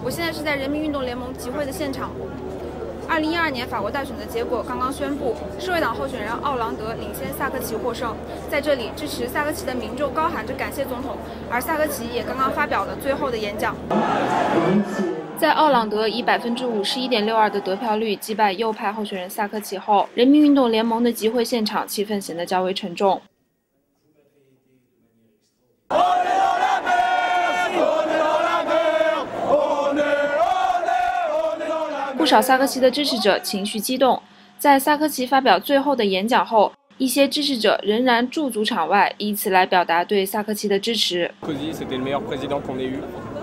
我现在是在人民运动联盟集会的现场。2012年法国大选的结果刚刚宣布，社会党候选人奥朗德领先萨科齐获胜。在这里，支持萨科齐的民众高喊着感谢总统，而萨科齐也刚刚发表了最后的演讲。在奥朗德以51.62%的得票率击败右派候选人萨科齐后，人民运动联盟的集会现场气氛显得较为沉重。不少萨科齐的支持者情绪激动，在萨科齐发表最后的演讲后，一些支持者仍然驻足场外，以此来表达对萨科齐的支持。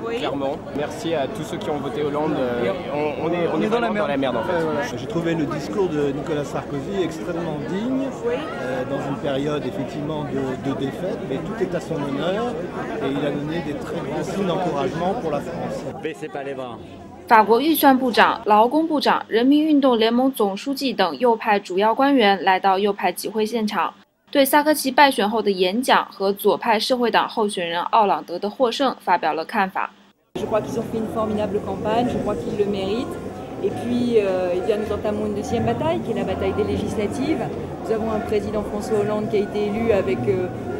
Clairement. Merci à tous ceux qui ont voté Hollande. On est vraiment dans la merde en fait. J'ai trouvé le discours de Nicolas Sarkozy extrêmement digne, dans une période effectivement de défaite, mais tout est à son honneur et il a donné des très grands signes d'encouragement pour la France. Baissez pas les bras. 法国预算部长、劳工部长、人民运动联盟总书记等右派主要官员来到右派集会现场，对萨科齐败选后的演讲和左派社会党候选人奥朗德的获胜发表了看法。Je crois qu'ils ont fait une formidable campagne, je crois qu'ils le méritent. Et puis, nous entamons une deuxième bataille, qui est la bataille des législatives. Nous avons un président François Hollande qui a été élu avec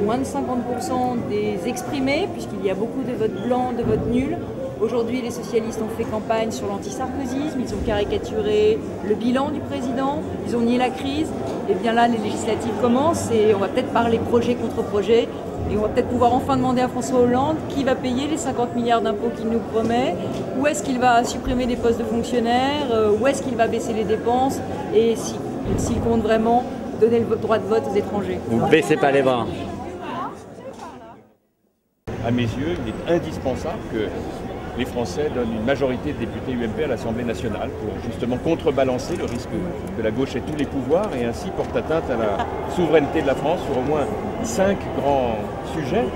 moins de 50% des exprimés, puisqu'il y a beaucoup de votes blancs, de votes nuls. Aujourd'hui, les socialistes ont fait campagne sur l'anti-sarkozysme, ils ont caricaturé le bilan du président, ils ont nié la crise. Et bien là, les législatives commencent et on va peut-être parler projet contre projet. Et on va peut-être pouvoir enfin demander à François Hollande qui va payer les 50 milliards d'impôts qu'il nous promet, où est-ce qu'il va supprimer des postes de fonctionnaires, où est-ce qu'il va baisser les dépenses et s'il compte vraiment donner le droit de vote aux étrangers. Vous baissez pas les bras. À mes yeux, il est indispensable que les Français donnent une majorité de députés UMP à l'Assemblée nationale pour justement contrebalancer le risque que la gauche ait tous les pouvoirs et ainsi porte atteinte à la souveraineté de la France sur au moins 5 grands sujets.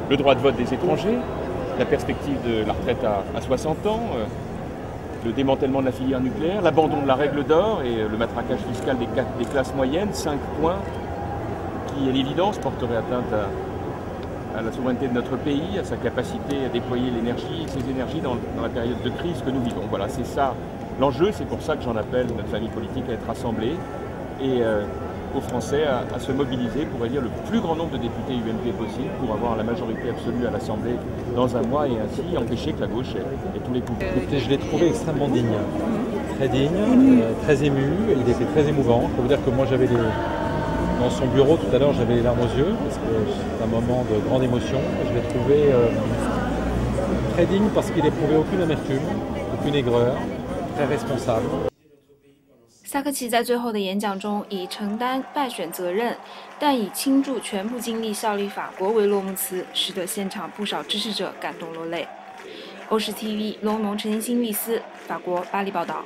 Le droit de vote des étrangers, la perspective de la retraite à 60 ans, le démantèlement de la filière nucléaire, l'abandon de la règle d'or et le matraquage fiscal des classes moyennes, 5 points qui, à l'évidence, porteraient atteinte à la souveraineté de notre pays, à sa capacité à déployer ses énergies dans la période de crise que nous vivons. Voilà, c'est ça l'enjeu, c'est pour ça que j'en appelle notre famille politique à être rassemblée et aux Français à se mobiliser pour élire le plus grand nombre de députés UMP possible pour avoir la majorité absolue à l'Assemblée dans un mois et ainsi empêcher que la gauche ait tous les pouvoirs. Écoutez, je l'ai trouvé extrêmement digne, très digne, très ému, il était très émouvant. Je peux vous dire que moi j'avais dans son bureau tout à l'heure, j'avais les larmes aux yeux parce que c'est un moment de grande émotion. Je l'ai trouvé très digne parce qu'il n'éprouvait aucune amertume, aucune aigreur, très responsable. 萨科齐在最后的演讲中以承担败选责任，但以倾注全部精力效力法国为落幕词，使得现场不少支持者感动落泪。欧视 TV 罗蒙陈欣丽斯，法国巴黎报道。